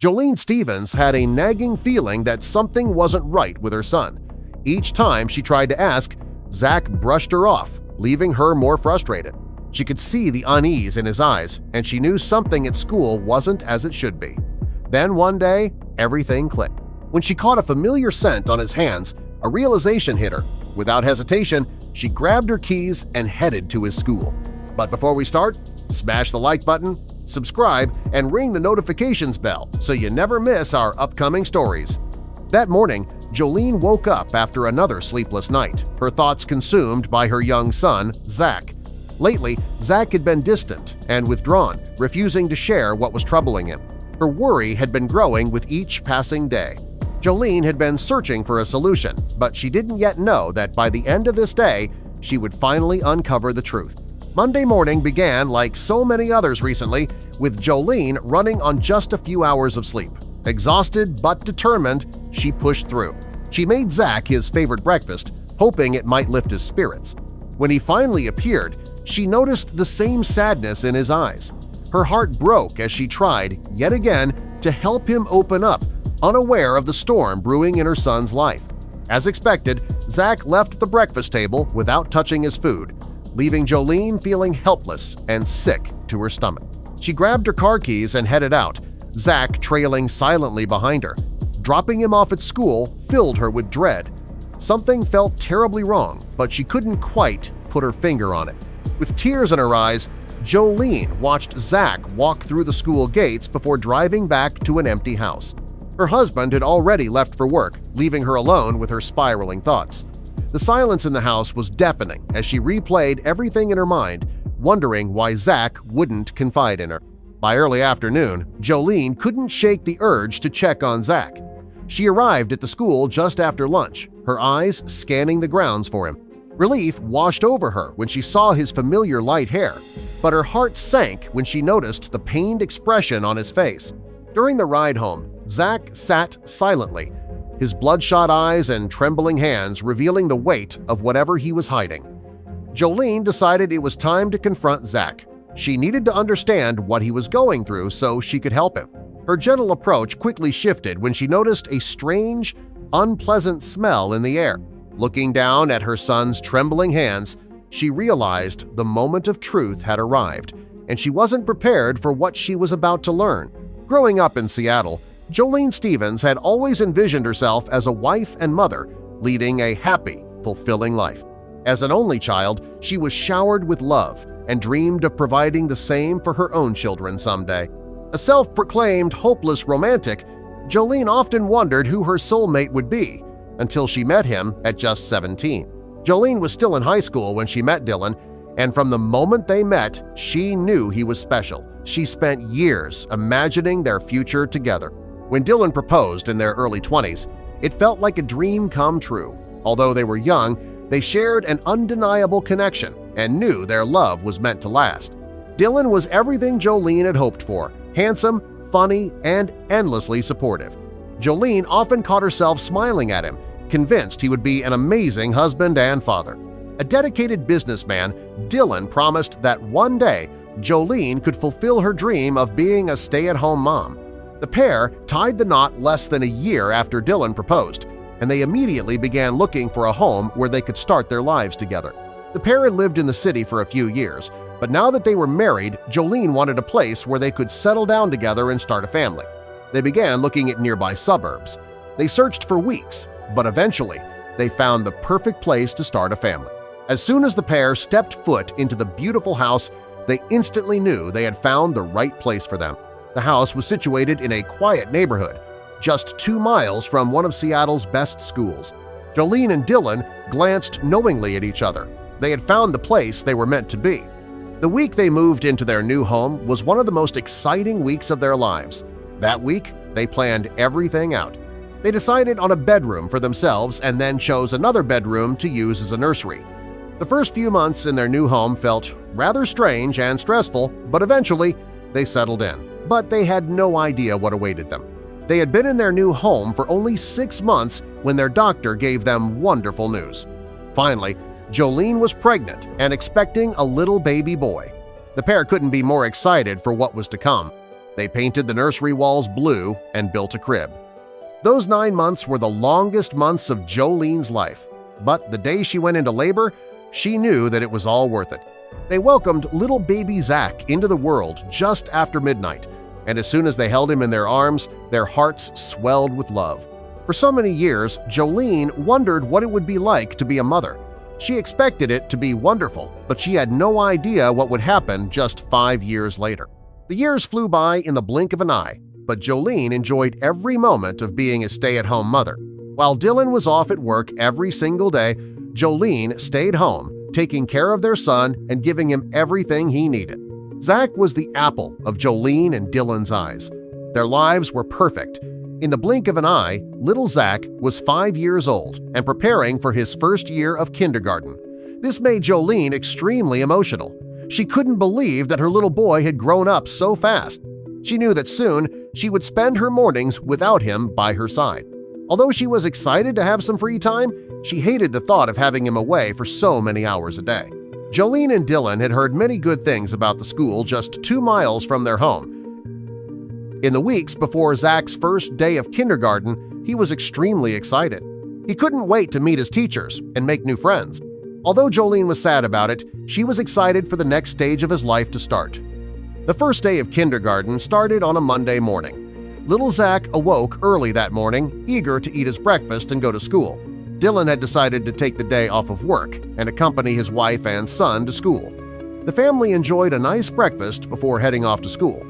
Jolene Stevens had a nagging feeling that something wasn't right with her son. Each time she tried to ask, Zach brushed her off, leaving her more frustrated. She could see the unease in his eyes, and she knew something at school wasn't as it should be. Then one day, everything clicked. When she caught a familiar scent on his hands, a realization hit her. Without hesitation, she grabbed her keys and headed to his school. But before we start, smash the like button, subscribe, and ring the notifications bell so you never miss our upcoming stories. That morning, Jolene woke up after another sleepless night, her thoughts consumed by her young son, Zach. Lately, Zach had been distant and withdrawn, refusing to share what was troubling him. Her worry had been growing with each passing day. Jolene had been searching for a solution, but she didn't yet know that by the end of this day, she would finally uncover the truth. Monday morning began like so many others recently, with Jolene running on just a few hours of sleep. Exhausted but determined, she pushed through. She made Zach his favorite breakfast, hoping it might lift his spirits. When he finally appeared, she noticed the same sadness in his eyes. Her heart broke as she tried, yet again, to help him open up, unaware of the storm brewing in her son's life. As expected, Zach left the breakfast table without touching his food, leaving Jolene feeling helpless and sick to her stomach. She grabbed her car keys and headed out, Zach trailing silently behind her. Dropping him off at school filled her with dread. Something felt terribly wrong, but she couldn't quite put her finger on it. With tears in her eyes, Jolene watched Zach walk through the school gates before driving back to an empty house. Her husband had already left for work, leaving her alone with her spiraling thoughts. The silence in the house was deafening as she replayed everything in her mind, wondering why Zach wouldn't confide in her. By early afternoon, Jolene couldn't shake the urge to check on Zach. She arrived at the school just after lunch, her eyes scanning the grounds for him. Relief washed over her when she saw his familiar light hair, but her heart sank when she noticed the pained expression on his face. During the ride home, Zach sat silently, his bloodshot eyes and trembling hands revealing the weight of whatever he was hiding. Jolene decided it was time to confront Zach. She needed to understand what he was going through so she could help him. Her gentle approach quickly shifted when she noticed a strange, unpleasant smell in the air. Looking down at her son's trembling hands, she realized the moment of truth had arrived, and she wasn't prepared for what she was about to learn. Growing up in Seattle, Jolene Stevens had always envisioned herself as a wife and mother, leading a happy, fulfilling life. As an only child, she was showered with love and dreamed of providing the same for her own children someday. A self-proclaimed hopeless romantic, Jolene often wondered who her soulmate would be until she met him at just 17. Jolene was still in high school when she met Dylan, and from the moment they met, she knew he was special. She spent years imagining their future together. When Dylan proposed in their early 20s, it felt like a dream come true. Although they were young, they shared an undeniable connection and knew their love was meant to last. Dylan was everything Jolene had hoped for – handsome, funny, and endlessly supportive. Jolene often caught herself smiling at him, convinced he would be an amazing husband and father. A dedicated businessman, Dylan promised that one day Jolene could fulfill her dream of being a stay-at-home mom. The pair tied the knot less than a year after Dylan proposed, and they immediately began looking for a home where they could start their lives together. The pair had lived in the city for a few years, but now that they were married, Jolene wanted a place where they could settle down together and start a family. They began looking at nearby suburbs. They searched for weeks, but eventually they found the perfect place to start a family. As soon as the pair stepped foot into the beautiful house, they instantly knew they had found the right place for them. The house was situated in a quiet neighborhood, just 2 miles from one of Seattle's best schools. Jolene and Dylan glanced knowingly at each other. They had found the place they were meant to be. The week they moved into their new home was one of the most exciting weeks of their lives. That week, they planned everything out. They decided on a bedroom for themselves and then chose another bedroom to use as a nursery. The first few months in their new home felt rather strange and stressful, but eventually they settled in. But they had no idea what awaited them. They had been in their new home for only 6 months when their doctor gave them wonderful news. Finally, Jolene was pregnant and expecting a little baby boy. The pair couldn't be more excited for what was to come. They painted the nursery walls blue and built a crib. Those 9 months were the longest months of Jolene's life, but the day she went into labor, she knew that it was all worth it. They welcomed little baby Zach into the world just after midnight, and as soon as they held him in their arms, their hearts swelled with love. For so many years, Jolene wondered what it would be like to be a mother. She expected it to be wonderful, but she had no idea what would happen just 5 years later. The years flew by in the blink of an eye, but Jolene enjoyed every moment of being a stay-at-home mother. While Dylan was off at work every single day, Jolene stayed home, taking care of their son and giving him everything he needed. Zach was the apple of Jolene and Dylan's eyes. Their lives were perfect. In the blink of an eye, little Zach was 5 years old and preparing for his first year of kindergarten. This made Jolene extremely emotional. She couldn't believe that her little boy had grown up so fast. She knew that soon she would spend her mornings without him by her side. Although she was excited to have some free time, she hated the thought of having him away for so many hours a day. Jolene and Dylan had heard many good things about the school just 2 miles from their home. In the weeks before Zach's first day of kindergarten, he was extremely excited. He couldn't wait to meet his teachers and make new friends. Although Jolene was sad about it, she was excited for the next stage of his life to start. The first day of kindergarten started on a Monday morning. Little Zach awoke early that morning, eager to eat his breakfast and go to school. Dylan had decided to take the day off of work and accompany his wife and son to school. The family enjoyed a nice breakfast before heading off to school.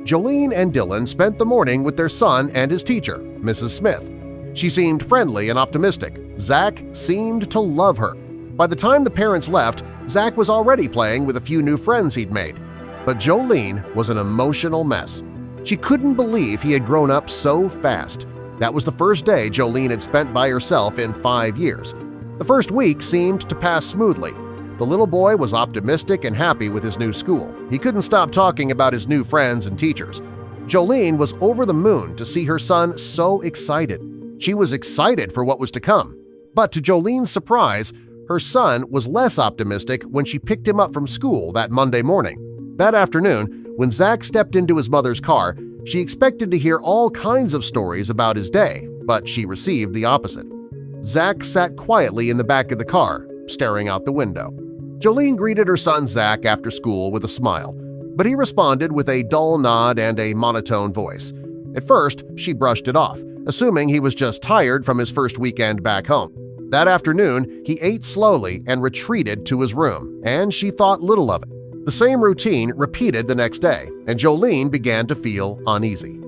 Jolene and Dylan spent the morning with their son and his teacher, Mrs. Smith. She seemed friendly and optimistic. Zach seemed to love her. By the time the parents left, Zach was already playing with a few new friends he'd made. But Jolene was an emotional mess. She couldn't believe he had grown up so fast. That was the first day Jolene had spent by herself in 5 years. The first week seemed to pass smoothly. The little boy was optimistic and happy with his new school. He couldn't stop talking about his new friends and teachers. Jolene was over the moon to see her son so excited. She was excited for what was to come. But to Jolene's surprise, her son was less optimistic when she picked him up from school that Monday morning. That afternoon, when Zach stepped into his mother's car, she expected to hear all kinds of stories about his day, but she received the opposite. Zach sat quietly in the back of the car, staring out the window. Jolene greeted her son Zach after school with a smile, but he responded with a dull nod and a monotone voice. At first, she brushed it off, assuming he was just tired from his first weekend back home. That afternoon, he ate slowly and retreated to his room, and she thought little of it. The same routine repeated the next day, and Jolene began to feel uneasy.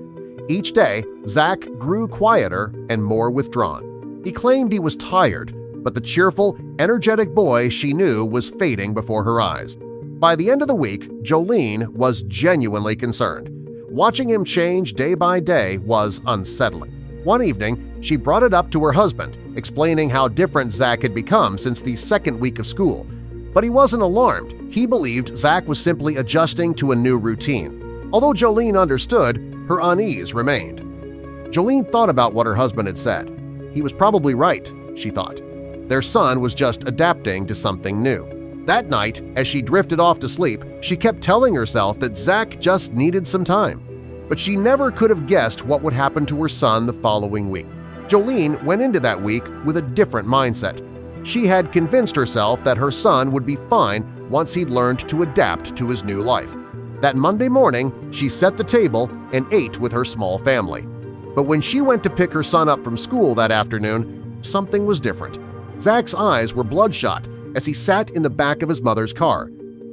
Each day, Zach grew quieter and more withdrawn. He claimed he was tired, but the cheerful, energetic boy she knew was fading before her eyes. By the end of the week, Jolene was genuinely concerned. Watching him change day by day was unsettling. One evening, she brought it up to her husband, explaining how different Zach had become since the second week of school. But he wasn't alarmed. He believed Zach was simply adjusting to a new routine. Although Jolene understood, her unease remained. Jolene thought about what her husband had said. He was probably right, she thought. Their son was just adapting to something new. That night, as she drifted off to sleep, she kept telling herself that Zach just needed some time. But she never could have guessed what would happen to her son the following week. Jolene went into that week with a different mindset. She had convinced herself that her son would be fine once he'd learned to adapt to his new life. That Monday morning, she set the table and ate with her small family. But when she went to pick her son up from school that afternoon, something was different. Zach's eyes were bloodshot as he sat in the back of his mother's car.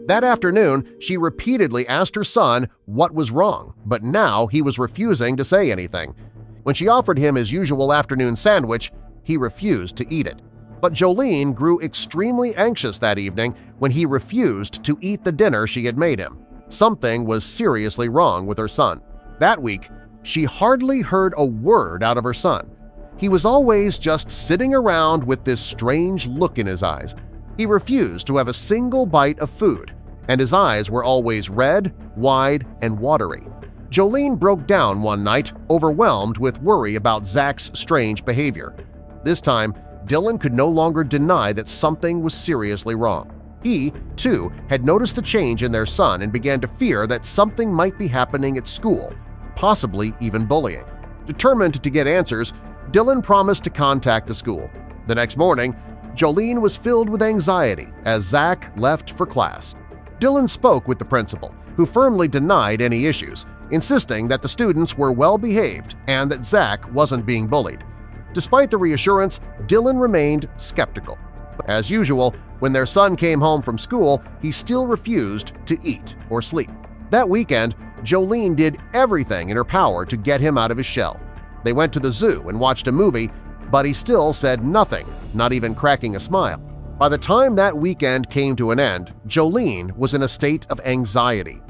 That afternoon, she repeatedly asked her son what was wrong, but now he was refusing to say anything. When she offered him his usual afternoon sandwich, he refused to eat it. But Jolene grew extremely anxious that evening when he refused to eat the dinner she had made him. Something was seriously wrong with her son. That week, she hardly heard a word out of her son. He was always just sitting around with this strange look in his eyes. He refused to have a single bite of food, and his eyes were always red, wide, and watery. Jolene broke down one night, overwhelmed with worry about Zach's strange behavior. This time, Dylan could no longer deny that something was seriously wrong. He, too, had noticed the change in their son and began to fear that something might be happening at school, possibly even bullying. Determined to get answers, Dylan promised to contact the school. The next morning, Jolene was filled with anxiety as Zach left for class. Dylan spoke with the principal, who firmly denied any issues, insisting that the students were well-behaved and that Zach wasn't being bullied. Despite the reassurance, Dylan remained skeptical. As usual, when their son came home from school, he still refused to eat or sleep. That weekend, Jolene did everything in her power to get him out of his shell. They went to the zoo and watched a movie, but he still said nothing, not even cracking a smile. By the time that weekend came to an end, Jolene was in a state of anxiety.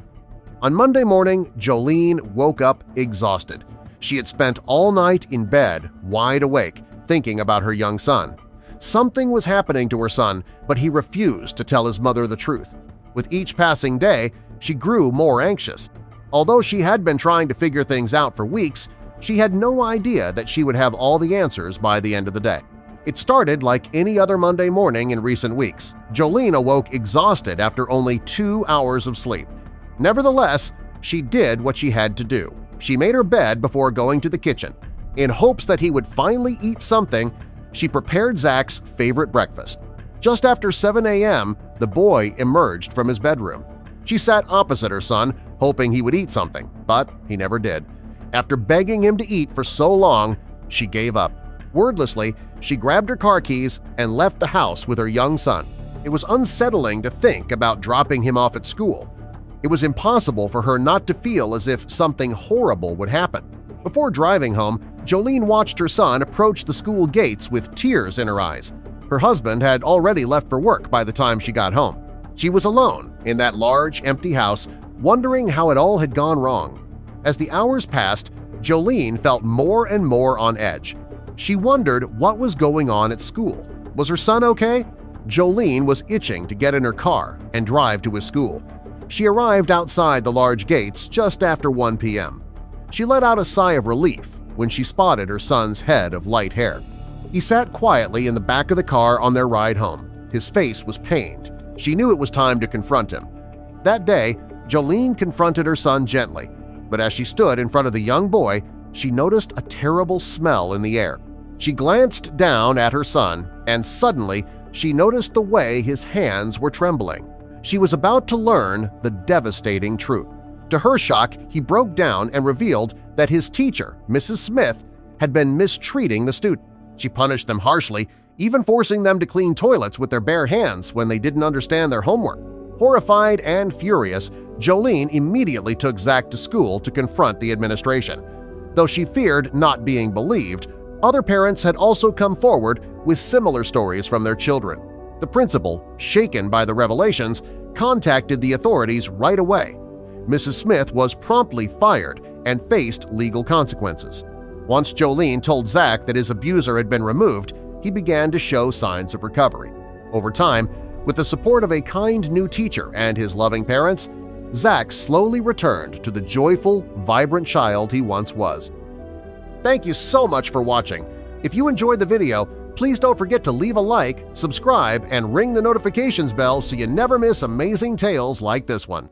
On Monday morning, Jolene woke up exhausted. She had spent all night in bed, wide awake, thinking about her young son. Something was happening to her son, but he refused to tell his mother the truth. With each passing day, she grew more anxious. Although she had been trying to figure things out for weeks, she had no idea that she would have all the answers by the end of the day. It started like any other Monday morning in recent weeks. Jolene awoke exhausted after only 2 hours of sleep. Nevertheless, she did what she had to do. She made her bed before going to the kitchen. In hopes that he would finally eat something, she prepared Zach's favorite breakfast. Just after 7 a.m., the boy emerged from his bedroom. She sat opposite her son, hoping he would eat something, but he never did. After begging him to eat for so long, she gave up. Wordlessly, she grabbed her car keys and left the house with her young son. It was unsettling to think about dropping him off at school. It was impossible for her not to feel as if something horrible would happen. Before driving home, Jolene watched her son approach the school gates with tears in her eyes. Her husband had already left for work by the time she got home. She was alone in that large, empty house, wondering how it all had gone wrong. As the hours passed, Jolene felt more and more on edge. She wondered what was going on at school. Was her son okay? Jolene was itching to get in her car and drive to his school. She arrived outside the large gates just after 1 p.m. She let out a sigh of relief when she spotted her son's head of light hair. He sat quietly in the back of the car on their ride home. His face was pained. She knew it was time to confront him. That day, Jolene confronted her son gently, but as she stood in front of the young boy, she noticed a terrible smell in the air. She glanced down at her son, and suddenly she noticed the way his hands were trembling. She was about to learn the devastating truth. To her shock, he broke down and revealed that his teacher, Mrs. Smith, had been mistreating the student. She punished them harshly, even forcing them to clean toilets with their bare hands when they didn't understand their homework. Horrified and furious, Jolene immediately took Zach to school to confront the administration. Though she feared not being believed, other parents had also come forward with similar stories from their children. The principal, shaken by the revelations, contacted the authorities right away. Mrs. Smith was promptly fired and faced legal consequences. Once Jolene told Zach that his abuser had been removed, he began to show signs of recovery. Over time, with the support of a kind new teacher and his loving parents, Zach slowly returned to the joyful, vibrant child he once was. Thank you so much for watching. If you enjoyed the video, please don't forget to leave a like, subscribe, and ring the notifications bell so you never miss amazing tales like this one.